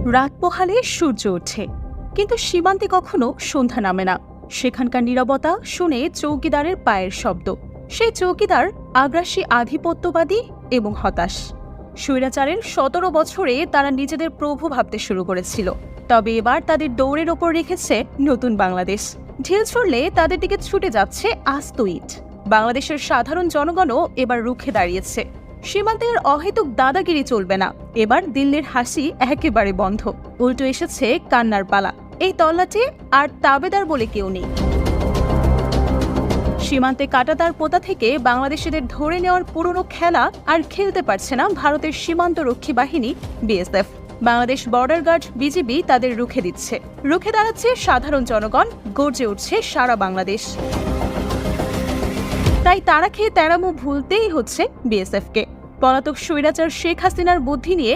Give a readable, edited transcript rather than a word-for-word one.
রাত পোহালে সূর্য ওঠে, কিন্তু সীমান্তে কখনো সন্ধ্যা নামে না। সেখানকার নীরবতা শুনে চৌকিদারের পায়ের শব্দ। সেই চৌকিদার আগ্রাসী আধিপত্যবাদী এবং হতাশ। স্বৈরাচারের 17 বছরে তারা নিজেদের প্রভু ভাবতে শুরু করেছিল, তবে এবার তাদের দৌড়ের ওপর রেখেছে নতুন বাংলাদেশ। ঢিল ছুড়লে তাদের দিকে ছুটে যাচ্ছে আস্ত ইট। বাংলাদেশের সাধারণ জনগণও এবার রুখে দাঁড়িয়েছে। সীমান্তের অহেতুক দাদাগিরি চলবে না। এবার দিল্লির হাসি একেবারে বন্ধ, উল্টো এসেছে কান্নার পালা। এই তল্লাটে আর তাবেদার বলে কেউ নেই। সীমান্তে কাঁটাতার পোতা থেকে বাংলাদেশিদের ধরে নেওয়ার পুরনো খেলা আর খেলতে পারছে না ভারতের সীমান্ত রক্ষী বাহিনী BSF. Bangladesh border guard BGB তাদের রুখে দিচ্ছে। রুখে দাঁড়াচ্ছে সাধারণ জনগণ, গর্জে উঠছে সারা বাংলাদেশ। তাই তারা খেয়ে তেরামো ভুলতেই হচ্ছে বিএসএফকে। পলাতক স্বৈরাচার শেখ হাসিনার বুদ্ধি নিয়ে